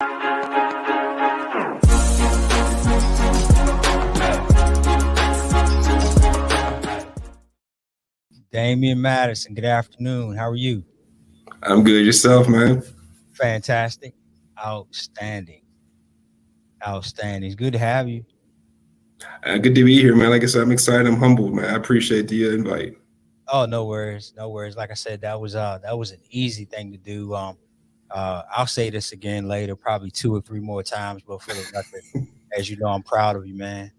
Damien Madison, good afternoon. How are you? I'm good. Yourself, man? Fantastic. Outstanding. It's good to have you. Good to be here, man. Like I said, I'm excited. I'm humbled, man. I appreciate the invite. Oh, no worries. Like I said, that was an easy thing to do. I'll say this again later, probably 2 or 3 more times, but for the record, as you know, I'm proud of you, man,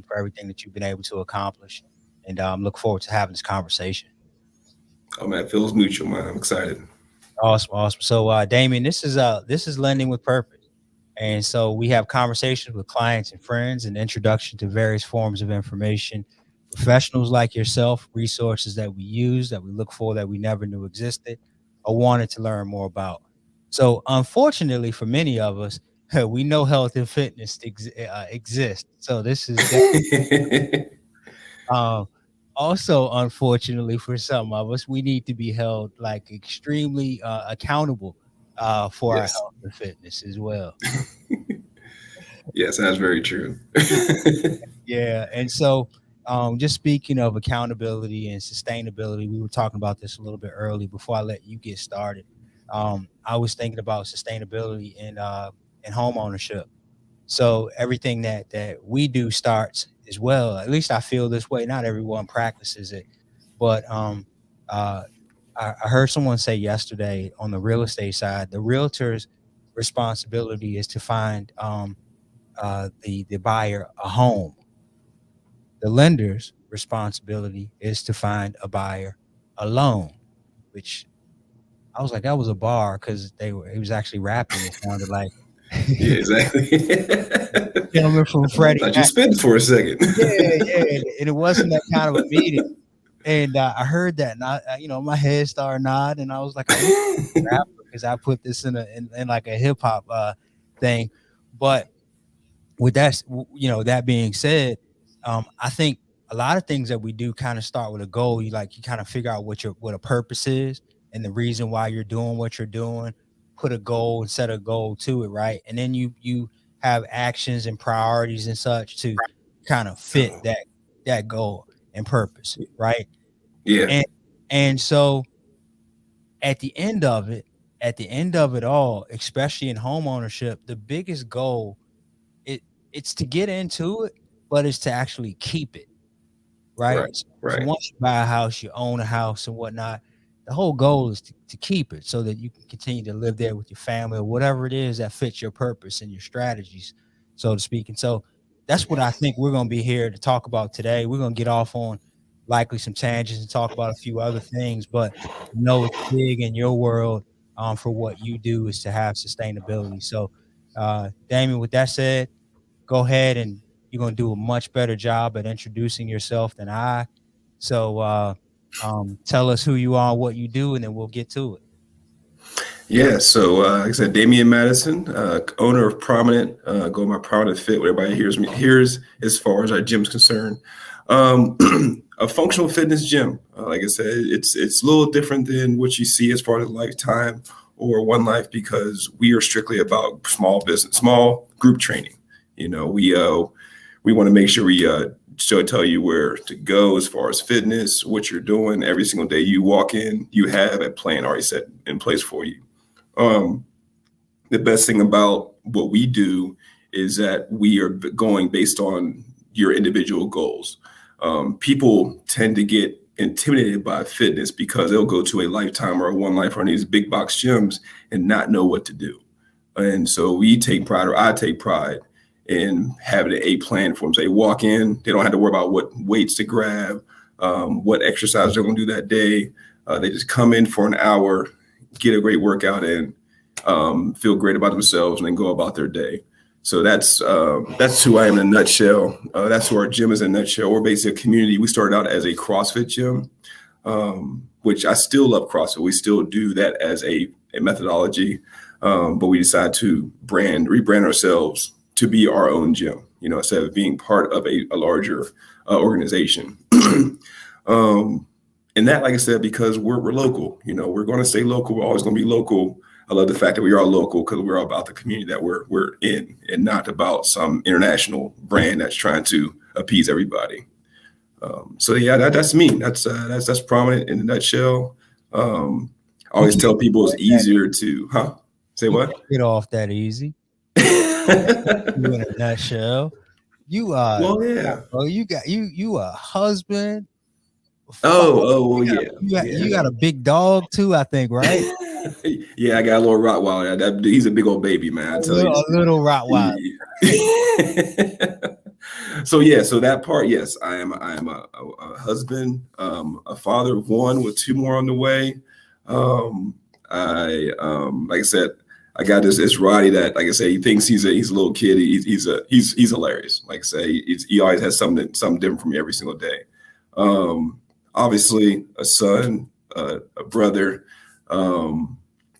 for everything that you've been able to accomplish, and look forward to having this conversation. Oh, man, it feels mutual, man. I'm excited. Awesome. So, Damien, this is Lending with Purpose, and so we have conversations with clients and friends, and introduction to various forms of information, professionals like yourself, resources that we use, that we look for, that we never knew existed, or wanted to learn more about. So, unfortunately, for many of us, we know health and fitness exist. So this is um, also, unfortunately, for some of us, we need to be held like extremely accountable for our Yes. health and fitness as well. Yes, that's very true. Yeah. And so, just speaking of accountability and sustainability, we were talking about this a little bit early before I let you get started. I was thinking about sustainability in home ownership. So everything that we do starts as well. At least I feel this way. Not everyone practices it, but uh, I heard someone say yesterday on the real estate side, the realtor's responsibility is to find the buyer a home. The lender's responsibility is to find a buyer a loan, which I was like, that was a bar because he was actually rapping. It sounded like Yeah, exactly. gentleman from Freddie Thought you Mac. spit for a second. Yeah, and it wasn't that kind of a meeting. And I heard that, and my head started nodding, and I was like, I need to rap because I put this in like a hip hop thing. But with that, that being said, I think a lot of things that we do kind of start with a goal. You kind of figure out what a purpose is and the reason why you're doing what you're doing. Put a goal and set a goal to it, right? And then you have actions and priorities and such to kind of fit that goal and purpose, right? Yeah. And so at the end of it all, especially in home ownership, the biggest goal it's to get into it, but it's to actually keep it, right? Right. So Right. once you buy a house, you own a house and whatnot, the whole goal is to keep it so that you can continue to live there with your family or whatever it is that fits your purpose and your strategies, so to speak. And so that's what I think we're going to be here to talk about today. We're going to get off on likely some tangents and talk about a few other things, but it's big in your world for what you do is to have sustainability. So, Damien, with that said, go ahead, and you're going to do a much better job at introducing yourself than I. So tell us who you are, what you do, and then we'll get to it. Yeah. So, like I said, Damien Madison, owner of Prominent, go by Prominent.Fit. What everybody hears as far as our gym's concerned. A functional fitness gym. Like I said, it's a little different than what you see as far as Lifetime or One Life because we are strictly about small group training. We want to make sure we tell you where to go as far as fitness, what you're doing every single day. You walk in, you have a plan already set in place for you. The best thing about what we do is that we are going based on your individual goals. People tend to get intimidated by fitness because they'll go to a Lifetime or a One Life or these big box gyms and not know what to do. And so I take pride in having a plan for them. So they walk in, they don't have to worry about what weights to grab, what exercise they're going to do that day. They just come in for an hour, get a great workout in, feel great about themselves, and then go about their day. So that's who I am in a nutshell. That's who our gym is in a nutshell. We're basically a community. We started out as a CrossFit gym, which I still love CrossFit. We still do that as a methodology, but we decided to rebrand ourselves to be our own gym, instead of being part of a larger organization. And that, like I said, because we're local, we're going to stay local. We're always going to be local. I love the fact that we are local because we're all about the community that we're in, and not about some international brand that's trying to appease everybody. So yeah, that's me. That's Prominent in a nutshell. I always tell people it's easier to, say You what? can't get off that easy. You in a nutshell. You Well, yeah. bro, you a husband. Well, yeah, You got a big dog too, I think, right? yeah. I got a little Rottweiler. He's a big old baby, man. I tell you. A little Rottweiler. So yeah, so that part, yes, I am a husband, a father of one with two more on the way. I like I said, I got this Roddy that, like I say, he thinks he's a little kid. He's hilarious. Like I say, he always has something different from me every single day. Obviously a son, a brother.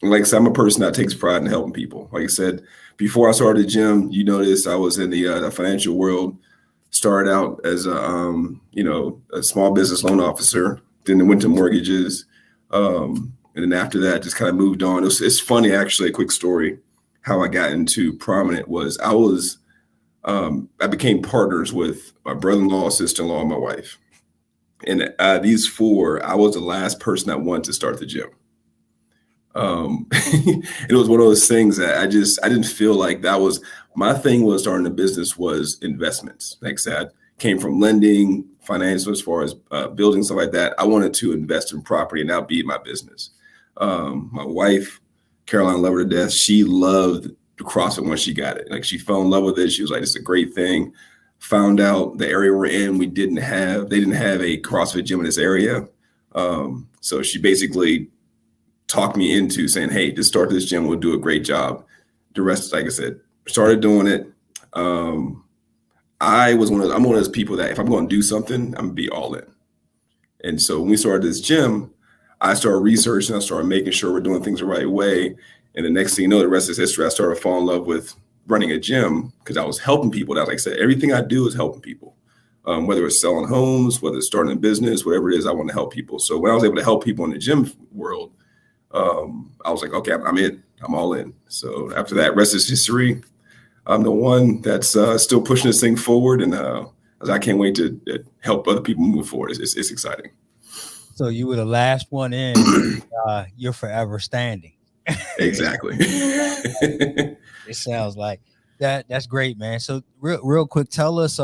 Like I said, I'm a person that takes pride in helping people. Like I said, before I started the gym, you notice I was in the financial world. Started out as a small business loan officer, then went to mortgages, and then after that, just kind of moved on. It's funny, actually. A quick story: how I got into Prominent was I became partners with my brother-in-law, sister-in-law, and my wife. And these four, I was the last person that wanted to start the gym. It was one of those things that I didn't feel like that was my thing. Was starting a business was investments. Like I said, I came from lending, financial, as far as building, stuff like that. I wanted to invest in property and that be my business. My wife, Caroline, loved her to death. She loved CrossFit when she got it. Like, she fell in love with it. She was like, it's a great thing. Found out the area we're in, they didn't have a CrossFit gym in this area. So she basically talked me into saying, hey, just start this gym. We'll do a great job. The rest, like I said, started doing it. I'm one of those people that if I'm going to do something, I'm going to be all in. And so when we started this gym, I started researching. I started making sure we're doing things the right way. And the next thing you know, the rest is history. I started falling in love with running a gym because I was helping people. That, like I said, everything I do is helping people. Whether it's selling homes, whether it's starting a business, whatever it is, I want to help people. So when I was able to help people in the gym world, I was like, okay, I'm in. I'm all in. So after that, rest is history. I'm the one that's still pushing this thing forward, and I can't wait to help other people move forward. It's exciting. So you were the last one in. You're forever standing. Exactly. It sounds like that. That's great, man. So real quick, tell us.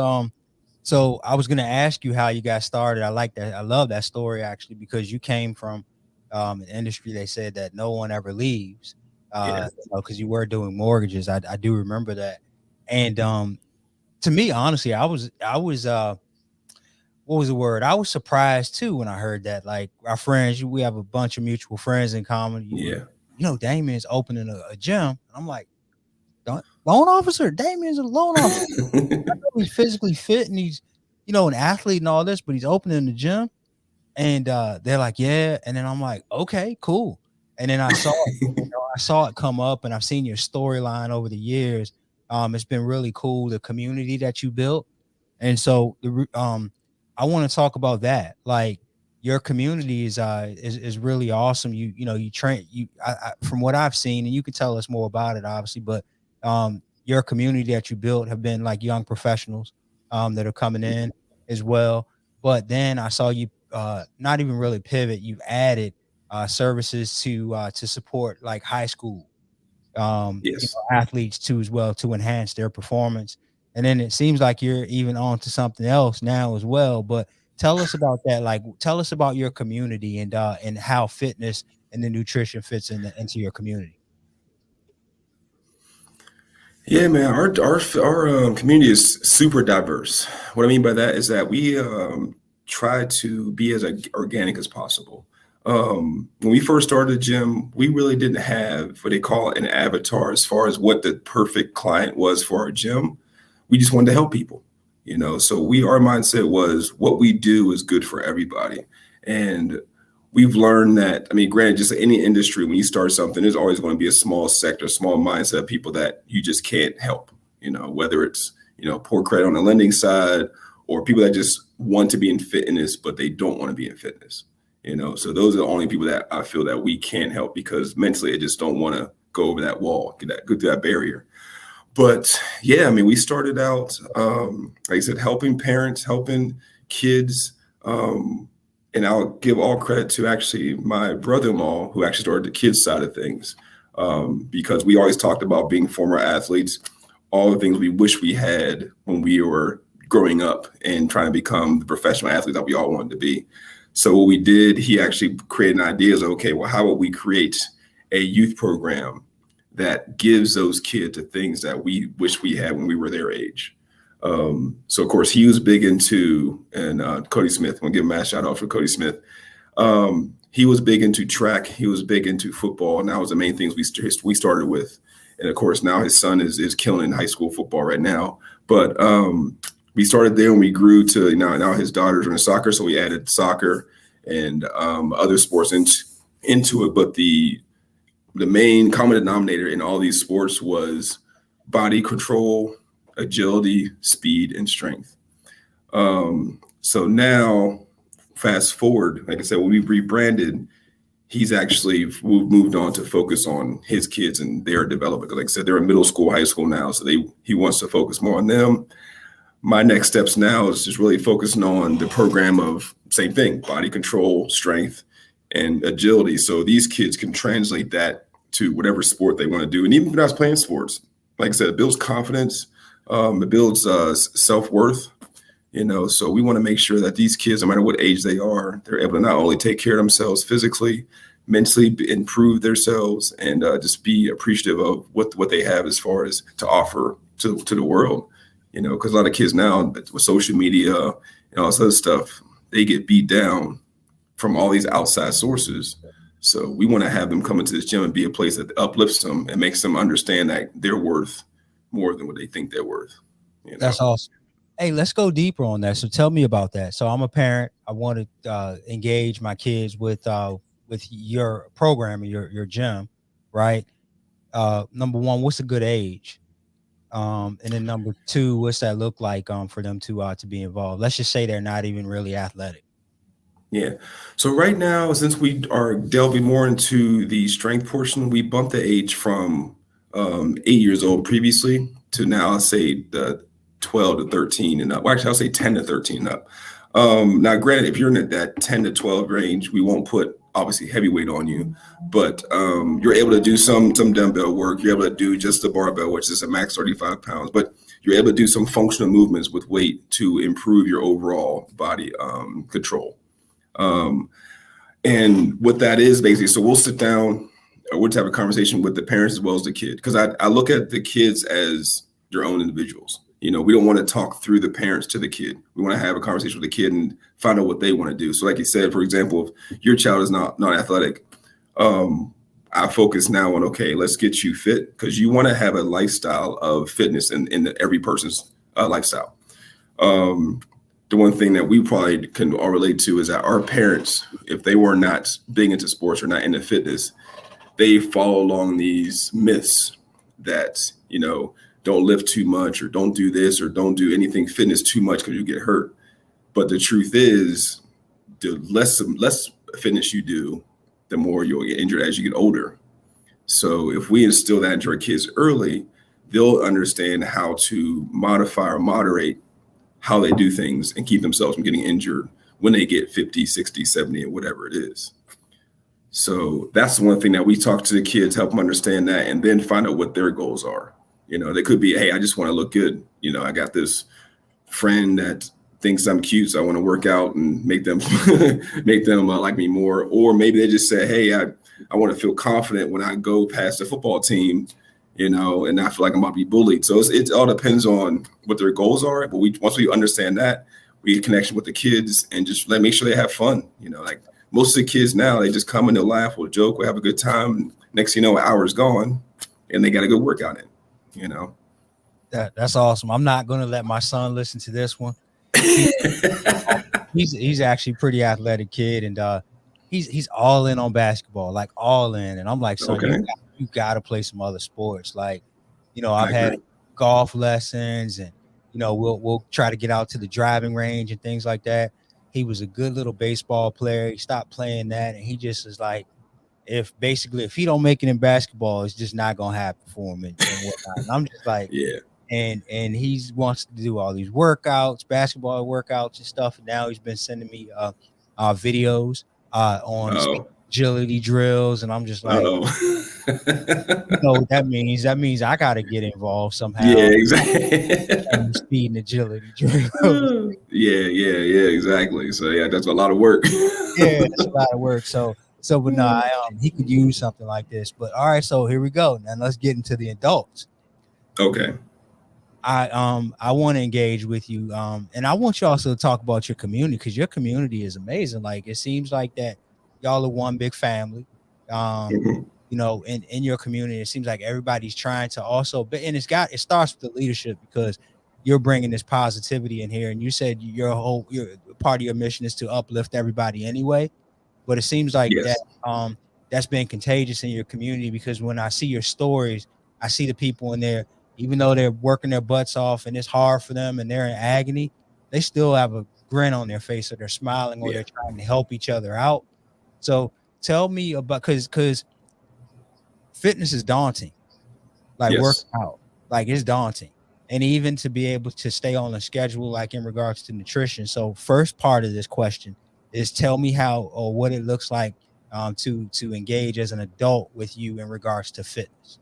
So I was gonna ask you how you got started. I like that. I love that story, actually, because you came from an industry they said that no one ever leaves. Yeah. Because you were doing mortgages. I do remember that. And to me, honestly, I was what was the word? I was surprised too when I heard that. Like, our friends, we have a bunch of mutual friends in common. Yeah. Damien's opening a gym. I'm like, loan officer? Damien's a loan officer. I know he's physically fit and he's, an athlete and all this, but he's opening the gym. And they're like, yeah. And then I'm like, okay, cool. And then I saw it come up, and I've seen your storyline over the years. It's been really cool, the community that you built. And so I want to talk about that. Like, your community is really awesome. You train from what I've seen, and you can tell us more about it, obviously, but your community that you built have been like young professionals that are coming in as well. But then I saw you not even really pivot. You've added services to support like high school Yes. athletes too, as well, to enhance their performance. And then it seems like you're even on to something else now as well. But tell us about that. Like, tell us about your community and how fitness and the nutrition fits into your community. Yeah, man. Our community is super diverse. What I mean by that is that we try to be as organic as possible. When we first started the gym, we really didn't have what they call an avatar as far as what the perfect client was for our gym. We just wanted to help people, So our mindset was what we do is good for everybody, and we've learned that. I mean, granted, just any industry, when you start something, there's always going to be a small sector, small mindset of people that you just can't help. Whether it's poor credit on the lending side, or people that just want to be in fitness but they don't want to be in fitness. So those are the only people that I feel that we can't help because mentally they just don't want to go over that wall, go through that barrier. But yeah, I mean, we started out, like I said, helping parents, helping kids. And I'll give all credit to actually my brother-in-law, who actually started the kids side of things, because we always talked about being former athletes, all the things we wish we had when we were growing up and trying to become the professional athletes that we all wanted to be. So what we did, he actually created an idea of, okay, well, how would we create a youth program that gives those kids the things that we wish we had when we were their age? So of course he was big into, and Cody Smith, I'm gonna give him a shout out for Cody Smith. He was big into track. He was big into football, and that was the main things we started with. And of course now his son is killing in high school football right now. But we started there and we grew to now his daughters are in soccer, so we added soccer and other sports into it. But the main common denominator in all these sports was body control, agility, speed, and strength. So now, fast forward, like I said, when we rebranded, he's actually moved on to focus on his kids and their development. Like I said, they're in middle school, high school now, so he wants to focus more on them. My next steps now is just really focusing on the program of same thing, body control, strength, and agility. So these kids can translate that to whatever sport they want to do. And even if they're not playing sports, like I said, it builds confidence, it builds self-worth, so we want to make sure that these kids, no matter what age they are, they're able to not only take care of themselves physically, mentally, improve themselves, and just be appreciative of what they have as far as to offer to the world. Because a lot of kids now with social media and all this other stuff, they get beat down from all these outside sources. So we want to have them come into this gym and be a place that uplifts them and makes them understand that they're worth more than what they think they're worth. That's awesome. Hey, let's go deeper on that. So tell me about that. So I'm a parent. I want to engage my kids with your program, your gym, right? Number one, what's a good age? And then number two, what's that look like for them to be involved? Let's just say they're not even really athletic. Yeah. So right now, since we are delving more into the strength portion, we bumped the age from 8 years old previously to now, I'll say the 12 to 13 and up. Well, actually, I'll say 10 to 13 and up. Now, granted, if you're in that 10 to 12 range, we won't put obviously heavyweight on you, but you're able to do some dumbbell work. You're able to do just the barbell, which is a max 35 pounds, but you're able to do some functional movements with weight to improve your overall body control. And what that is basically, so we'll sit down, we'll have a conversation with the parents as well as the kid, because I look at the kids as their own individuals. We don't want to talk through the parents to the kid. We want to have a conversation with the kid and find out what they want to do. So like you said, for example, if your child is not athletic, I focus now on, okay, let's get you fit, because you want to have a lifestyle of fitness in every person's lifestyle. The one thing that we probably can all relate to is that our parents, if they were not big into sports or not into fitness, they follow along these myths that, don't lift too much or don't do this or don't do anything fitness too much because you get hurt. But the truth is, the less fitness you do, the more you'll get injured as you get older. So if we instill that into our kids early, they'll understand how to modify or moderate how they do things and keep themselves from getting injured when they get 50, 60, 70, and whatever it is. So that's the one thing that we talk to the kids, help them understand that, and then find out what their goals are. They could be, hey, I just want to look good. I got this friend that thinks I'm cute, so I want to work out and make them like me more. Or maybe they just say, hey, I want to feel confident when I go past the football team, and not feel like I'm about to be bullied. So it all depends on what their goals are. But once we understand that, we get connection with the kids and just make sure they have fun. Like most of the kids now, they just come and they'll laugh, we'll joke, we'll have a good time. Next thing you know, an hour's gone and they got a good workout in. That's awesome. I'm not going to let my son listen to this one. He's actually a pretty athletic kid, and he's all in on basketball, like all in. And I'm like, son, okay, you got to play some other sports. Like, I've had golf lessons, and we'll try to get out to the driving range and things like that. He was a good little baseball player. He stopped playing that, and he just is like, if he don't make it in basketball, it's just not gonna happen for him and whatnot. And I'm just like, Yeah. and he wants to do all these workouts, basketball workouts and stuff. And now he's been sending me videos on Oh. agility drills, and I'm just like, Oh. you know what that means? That means I got to get involved Yeah, somehow. exactly. And speed and agility drills. Yeah, exactly. So yeah, that's a lot of work. Yeah, it's a lot of work. But no, he could use something like this. But all right, so here we go. Now let's get into the adults. Okay. I want to engage with you, and I want you also to talk about your community, because your community is amazing. Like, it seems like that y'all are one big family. Mhm. You know, in your community, it seems like everybody's trying to also, but and it starts with the leadership, because you're bringing this positivity in here, and you said your part of your mission is to uplift everybody anyway. But it seems like that Yes. that's been contagious in your community, because when I see your stories, I see the people in there, even though they're working their butts off and it's hard for them and they're in agony, they still have a grin on their face, or they're smiling, or Yeah. they're trying to help each other out. So tell me about, because fitness is daunting, like working Yes. out, like it's daunting. And even to be able to stay on a schedule, like in regards to nutrition. So first part of this question is, tell me how or what it looks like to engage as an adult with you in regards to fitness.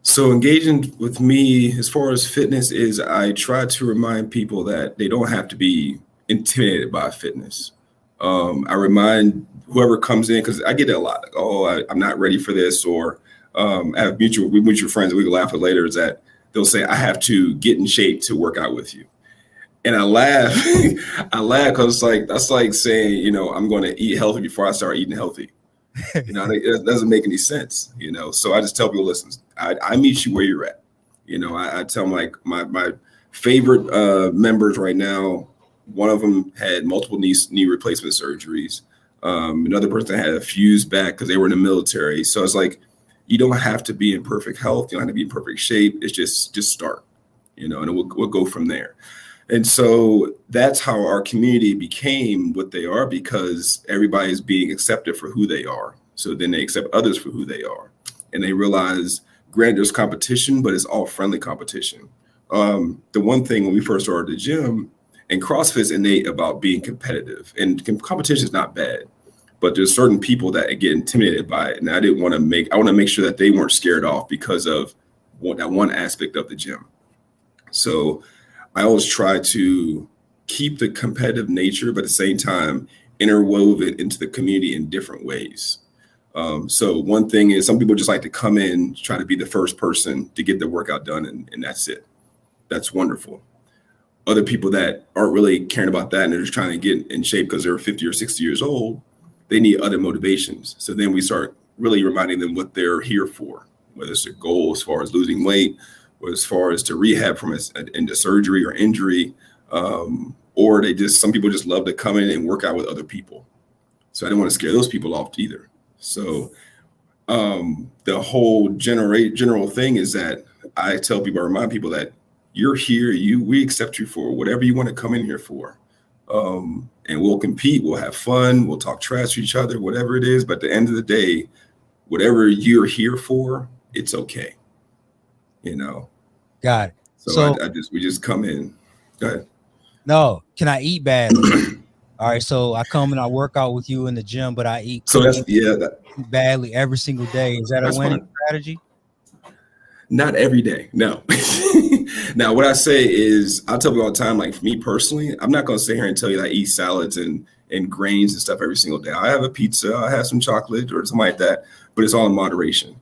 So engaging with me as far as fitness is, I try to remind people that they don't have to be intimidated by fitness. I remind whoever comes in, because I get it a lot, like, oh, I'm not ready for this, or I have mutual friends that we can laugh at later, is that they'll say, I have to get in shape to work out with you. And I laugh. I laugh because that's like saying, I'm going to eat healthy before I start eating healthy. It doesn't make any sense, So I just tell people, listen, I meet you where you're at. I tell them, like, my favorite members right now, one of them had multiple knee replacement surgeries. Another person had a fused back because they were in the military. So it's like, you don't have to be in perfect health. You don't have to be in perfect shape. It's just start, and we'll go from there. And so that's how our community became what they are, because everybody is being accepted for who they are. So then they accept others for who they are. And they realize, granted, there's competition, but it's all friendly competition. The one thing when we first started the gym, and CrossFit's innate about being competitive, and competition is not bad, but there's certain people that get intimidated by it. And I want to make sure that they weren't scared off because of that one aspect of the gym. So I always try to keep the competitive nature, but at the same time, interwove it into the community in different ways. So one thing is, some people just like to come in, try to be the first person to get the workout done, and that's it. That's wonderful. Other people that aren't really caring about that, and they're just trying to get in shape because they're 50 or 60 years old, they need other motivations. So then we start really reminding them what they're here for, whether it's a goal as far as losing weight, or as far as to rehab from into surgery or injury, or some people just love to come in and work out with other people. So I don't want to scare those people off either. So the whole general thing is that I remind people that you're here, we accept you for whatever you want to come in here for. And we'll compete, we'll have fun, we'll talk trash to each other, whatever it is. But at the end of the day, whatever you're here for, it's okay. Got it. So we just come in. Go ahead. No, can I eat badly? All right, so I come and I work out with you in the gym, but I eat cookies badly every single day. Is that a winning strategy? Not every day, no. Now, what I say is, I'll tell you all the time, like, for me personally, I'm not going to sit here and tell you that I eat salads and grains and stuff every single day. I have a pizza, I have some chocolate or something like that, but it's all in moderation.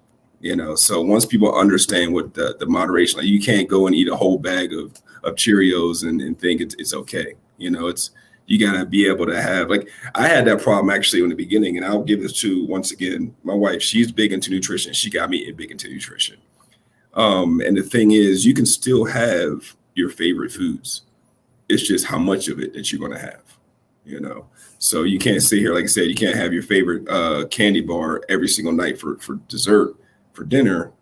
So once people understand what the moderation, like, you can't go and eat a whole bag of Cheerios and think it's okay. You got to be able to have, like, I had that problem actually in the beginning, and I'll give this to, once again, my wife. She's big into nutrition. She got me big into nutrition. And the thing is, you can still have your favorite foods. It's just how much of it that you're going to have, So you can't sit here, like I said, you can't have your favorite candy bar every single night for dessert, for dinner,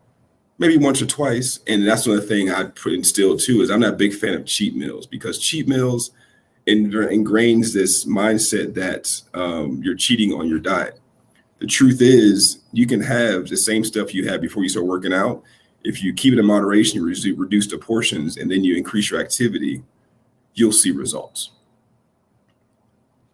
maybe once or twice. And that's another thing I instill too, is I'm not a big fan of cheat meals, because cheat meals ingrains this mindset that you're cheating on your diet. the truth is you can have the same stuff you had before you start working out. If you keep it in moderation, you reduce the portions, and then you increase your activity, you'll see results.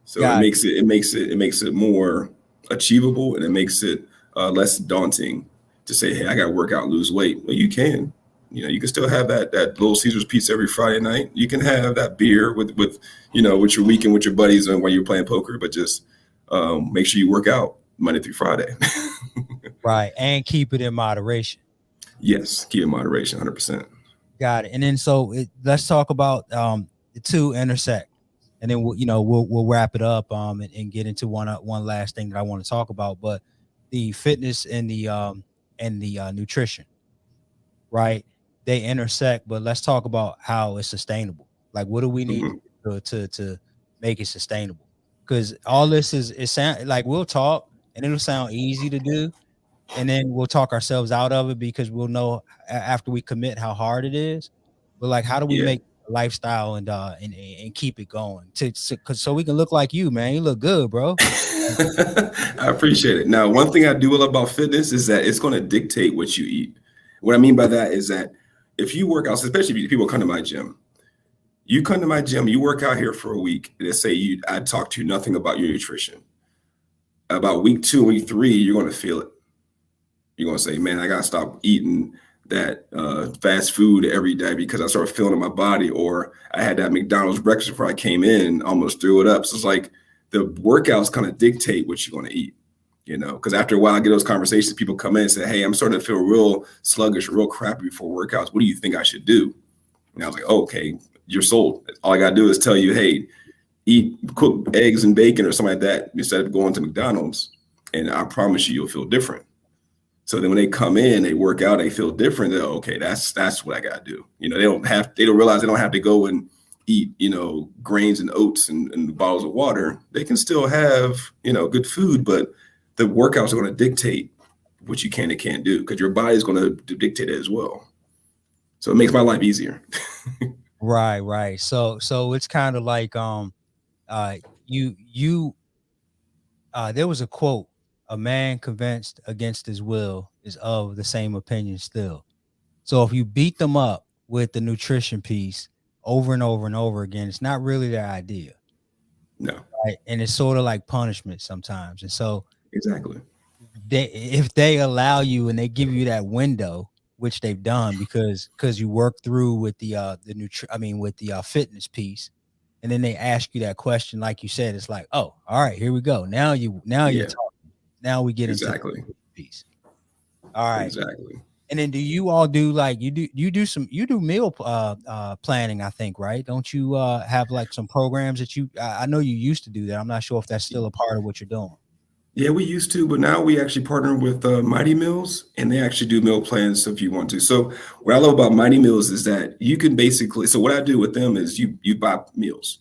So Got it makes it more achievable, and it makes it less daunting to say, hey, I got to work out, lose weight. Well, you can. You can still have that Little Caesars pizza every Friday night. You can have that beer with with your weekend with your buddies and while you're playing poker, but just make sure you work out Monday through Friday. right, and keep it in moderation. Yes, keep in moderation, 100%. Got it. And then let's talk about the two intersect, and then we'll wrap it up and get into one last thing that I want to talk about, but the fitness and the nutrition, right? They intersect, but let's talk about how it's sustainable. Like, what do we need to make it sustainable? Because all this it sound like we'll talk and it'll sound easy to do, and then we'll talk ourselves out of it because we'll know after we commit how hard it is. But like, how do we Yeah. make a lifestyle and keep it going so we can look like you, man? You look good, bro. I appreciate it. Now, one thing I do love about fitness is that it's going to dictate what you eat. What I mean by that is that if you work out, especially if people come to my gym, you come to my gym, you work out here for a week, and let's say I talk to you nothing about your nutrition. About week 2, week 3, you're going to feel it. You're going to say, man, I got to stop eating that fast food every day because I started feeling in my body, or I had that McDonald's breakfast before I came in, almost threw it up. So it's like the workouts kind of dictate what you're going to eat, because after a while I get those conversations, people come in and say, hey, I'm starting to feel real sluggish, real crappy before workouts. What do you think I should do? And I was like, oh, okay, you're sold. All I got to do is tell you, hey, cook eggs and bacon or something like that instead of going to McDonald's. And I promise you'll feel different. So then when they come in, they work out, they feel different. They're okay, that's what I got to do. They don't realize they don't have to go and eat, grains and oats and bottles of water. They can still have, good food, but the workouts are going to dictate what you can and can't do because your body is going to dictate it as well. So it makes my life easier. Right. So it's kind of like there was a quote: a man convinced against his will is of the same opinion still. So if you beat them up with the nutrition piece over and over and over again, it's not really their idea. No. Right. And it's sort of like punishment sometimes. And so exactly, if they allow you and they give you that window, which they've done because you work through with the fitness piece, and then they ask you that question, like you said, it's like, oh, all right, here we go. Now you're talking. Now we get into the piece. All right. Exactly. And then do you all do like you do meal planning, I think, right? Don't you have like some programs that I know you used to do that. I'm not sure if that's still a part of what you're doing. Yeah, we used to, but now we actually partner with Mighty Meals, and they actually do meal plans if you want to. So what I love about Mighty Meals is that you can basically, so what I do with them is you buy meals.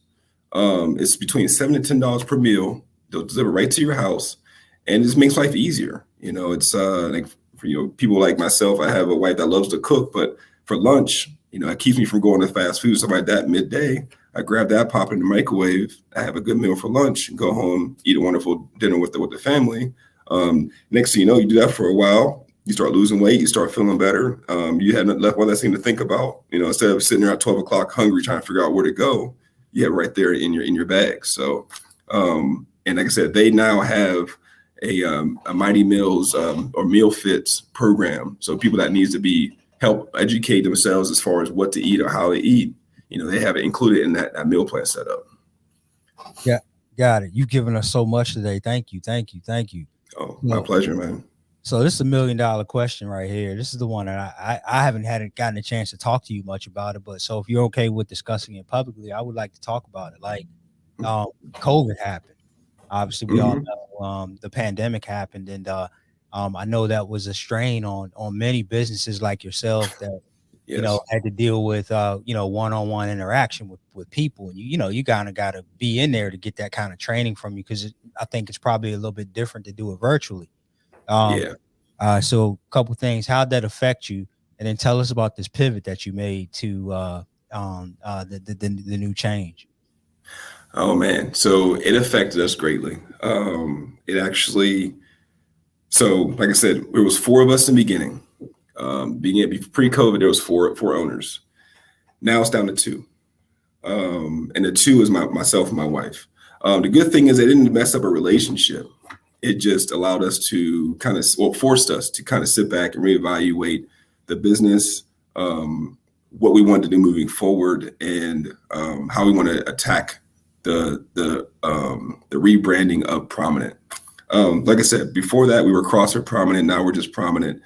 It's between $7 to $10 per meal. They'll deliver right to your house, and it just makes life easier. It's like for people like myself, I have a wife that loves to cook, but for lunch, it keeps me from going to fast food, stuff like that midday. I grab that, pop it in the microwave. I have a good meal for lunch, go home, eat a wonderful dinner with the family. Next thing you know, you do that for a while. You start losing weight. You start feeling better. You have one less thing to think about. Instead of sitting there at 12 o'clock hungry trying to figure out where to go, you have it right there in your bag. So, and like I said, they now have a Mighty Meals or Meal Fits program. So people that needs to help educate themselves as far as what to eat or how to eat. They have it included in that meal plan setup. Yeah, got it. You've given us so much today. Thank you. Oh, my pleasure, man. So this is $1 million question right here. This is the one that I haven't gotten a chance to talk to you much about it. But so if you're okay with discussing it publicly, I would like to talk about it. Like, COVID happened. Obviously, we all know the pandemic happened, and I know that was a strain on many businesses like yourself that had to deal with one-on-one interaction with people, and you kind of got to be in there to get that kind of training from you because I think it's probably a little bit different to do it virtually. So a couple things, how'd that affect you, and then tell us about this pivot that you made to the new change. Oh man, so it affected us greatly. It actually So, like I said, there was four of us in the beginning. Beginning pre-COVID, there was four owners. Now it's down to two, and the two is myself and my wife. The good thing is it didn't mess up a relationship. It just allowed us to forced us to kind of sit back and reevaluate the business, what we wanted to do moving forward, and how we want to attack the rebranding of Prominent. Like I said, before that, we were CrossFit Prominent. Now we're just Prominent.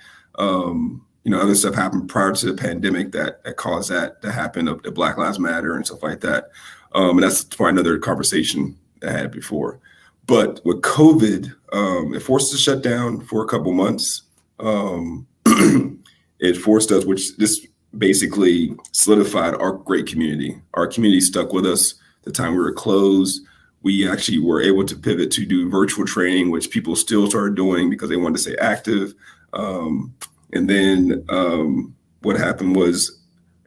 Other stuff happened prior to the pandemic that caused that to happen, the Black Lives Matter and stuff like that. And that's probably another conversation I had before. But with COVID, it forced us to shut down for a couple months. It forced us, which this basically solidified our great community. Our community stuck with us the time we were closed. We actually were able to pivot to do virtual training, which people still started doing because they wanted to stay active. And then what happened was,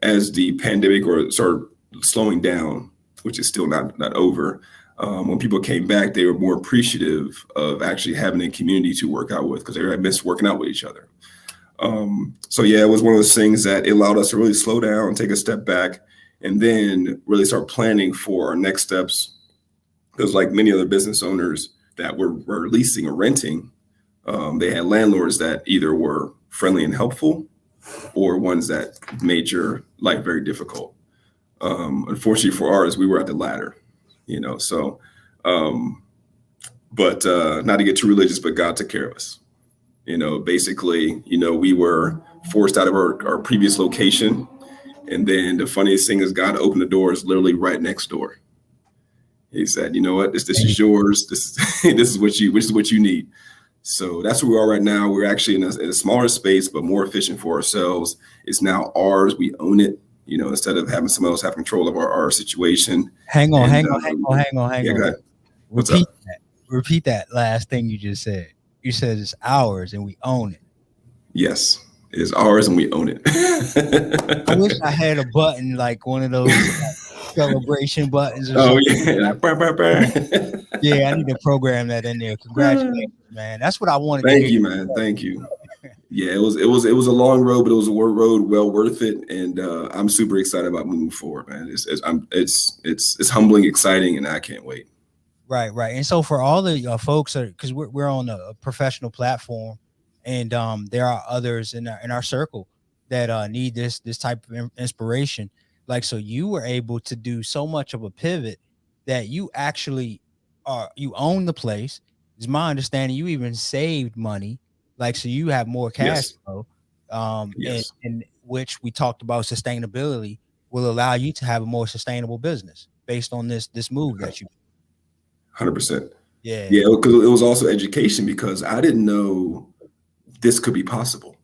as the pandemic started slowing down, which is still not over, when people came back, they were more appreciative of actually having a community to work out with because they missed working out with each other. So yeah, it was one of those things that it allowed us to really slow down, take a step back, and then really start planning for our next steps. Because like many other business owners that were leasing or renting, they had landlords that either were friendly and helpful or ones that made your life very difficult. Unfortunately for ours, we were at the latter, so, but not to get too religious, but God took care of us. Basically, we were forced out of our previous location. And then the funniest thing is God opened the doors literally right next door. He said, you know what, this is yours. This is what you need. So that's where we are right now. We're actually in a smaller space, but more efficient for ourselves. It's now ours. We own it, instead of having someone else have control of our situation. Hang on. Yeah, go ahead. What's Repeat up? that. Repeat that last thing you just said. You said it's ours and we own it. Yes, it is ours and we own it. I wish I had a button like one of those celebration buttons or Oh something. yeah. Yeah, I need to program that in there. Congratulations, man. That's what I wanted to Thank hear. you, man. Thank you. Yeah, it was a long road, but it was a road well worth it, and I'm super excited about moving forward, man. It's humbling, exciting, and I can't wait. Right. And so for all the folks, because we're on a professional platform, and there are others in our circle that need this type of inspiration. Like, so you were able to do so much of a pivot that you actually you own the place. Is my understanding. You even saved money, like, so you have more cash Yes, flow, yes, and which we talked about sustainability will allow you to have a more sustainable business based on this move that you. 100%. Yeah. Yeah, because it was also education because I didn't know this could be possible.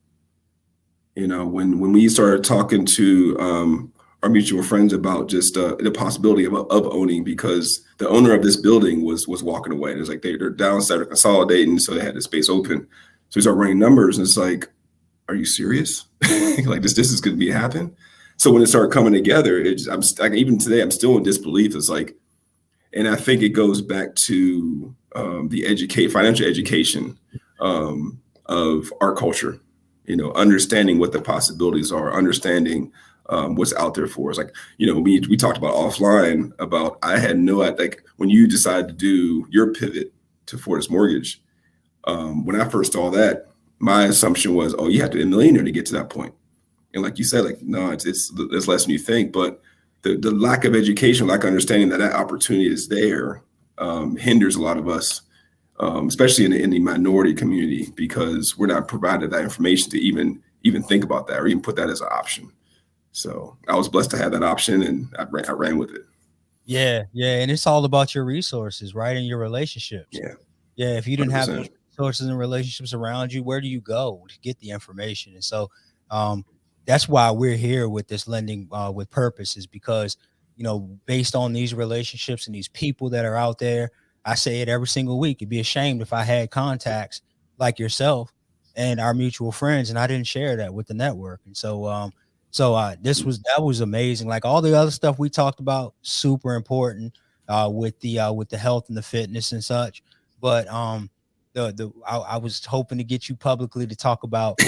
When we started talking to our mutual friends about just the possibility of owning, because the owner of this building was walking away. It was like they're downside, they're consolidating, so they had the space open. So we start running numbers, and it's like, are you serious? Like this is going to be happen? So when it started coming together, I'm like, even today, I'm still in disbelief. It's like, and I think it goes back to the financial education of our culture. Understanding what the possibilities are, understanding what's out there for us. Like, we talked about offline about I had no idea, like when you decided to do your pivot to Fortis Mortgage. When I first saw that, my assumption was, oh, you have to be a millionaire to get to that point. And like you said, like, no, it's less than you think. But the lack of education, lack of understanding that opportunity is there hinders a lot of us, especially in the minority community, because we're not provided that information to even think about that or even put that as an option. So I was blessed to have that option, and I ran with it. Yeah, and it's all about your resources, right? And your relationships. Yeah, Yeah, if you didn't have those 100%. resources and relationships around you, where do you go to get the information? And so, um, that's why we're here with this lending with purpose, is because based on these relationships and these people that are out there. I say it every single week. It'd be a shame if I had contacts like yourself and our mutual friends, and I didn't share that with the network. And so, that was amazing. Like all the other stuff we talked about, super important with the health and the fitness and such. But I was hoping to get you publicly to talk about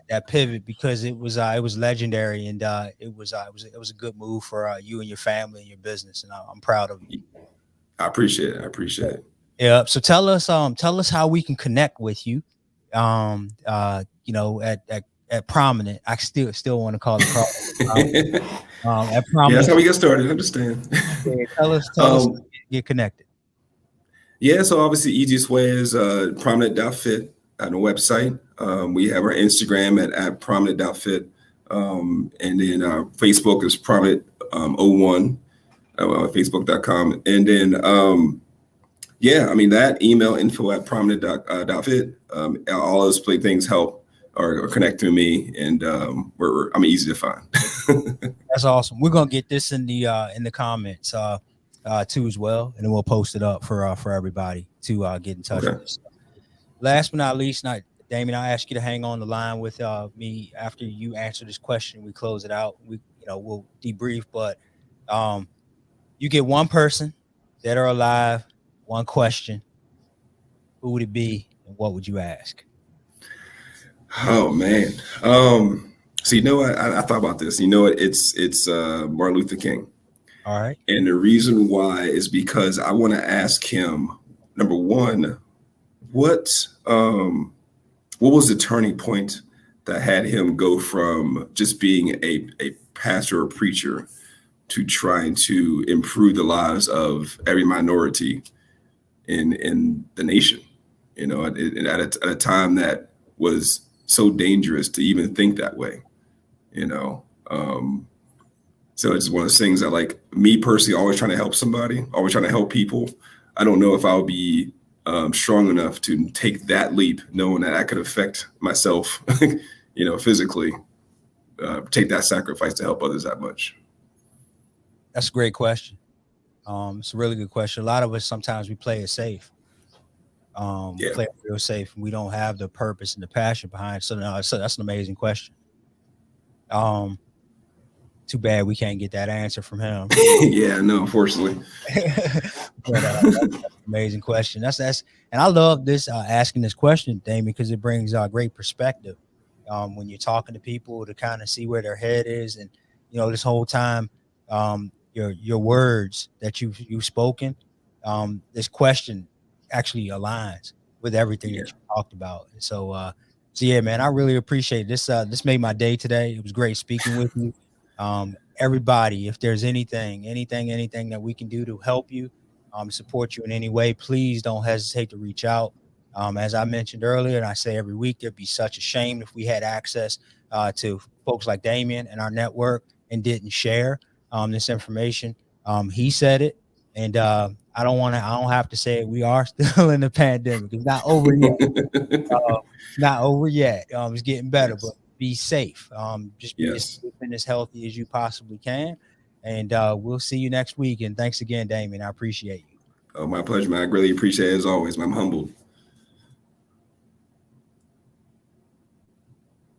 that pivot, because it was legendary, and it was a good move for you and your family and your business, and I'm proud of you. I appreciate it. I appreciate it. Yeah. So tell us how we can connect with you. You know, at Prominent. I still want to call it Prominent. At Prominent. Yeah, that's how we get started. I understand. Yeah, tell us how to get connected. Yeah, so obviously the easiest way is Prominent.Fit on the website. We have our Instagram at Prominent.Fit. And then Facebook is Prominent01, Facebook.com. And then, yeah, I mean, that email info at Prominent.Fit, all those things help or connect to me, and I'm easy to find. That's awesome. We're gonna get this in the comments too as well, and then we'll post it up for everybody to get in touch with us. Last but not least, Damien, I ask you to hang on the line with me after you answer this question. We close it out. We'll debrief, but you get one person, dead or alive, one question. Who would it be, and what would you ask? Oh man. So I thought about this. It's Martin Luther King. All right. And the reason why is because I want to ask him, number one, what was the turning point that had him go from just being a pastor or preacher to trying to improve the lives of every minority in the nation? At a time that was so dangerous to even think that way. So it's one of those things that, like, me personally, always trying to help somebody, always trying to help people. I don't know if I'll be strong enough to take that leap, knowing that I could affect myself, physically, take that sacrifice to help others that much. That's a great question. It's a really good question. A lot of us, sometimes we play it safe. Play it real safe, and we don't have the purpose and the passion behind it. So that's an amazing question. Too bad we can't get that answer from him. Yeah, no, unfortunately. But that's an amazing question. That's and I love this asking this question, Damien, because it brings great perspective when you're talking to people, to kind of see where their head is. And this whole time, your words that you've spoken, this question actually aligns with everything that you talked about. So yeah, man, I really appreciate this. This made my day today. It was great speaking with you. Everybody, if there's anything that we can do to help you, support you in any way, please don't hesitate to reach out. As I mentioned earlier, and I say every week, it'd be such a shame if we had access to folks like Damien and our network and didn't share this information. He said it, and I don't have to say it. We are still in the pandemic. It's not over yet. It's not over yet. It's getting better, but be safe. Just be as safe and as healthy as you possibly can. And we'll see you next week. And thanks again, Damien. I appreciate you. Oh, my pleasure, man. I greatly appreciate it, as always, man. I'm humbled.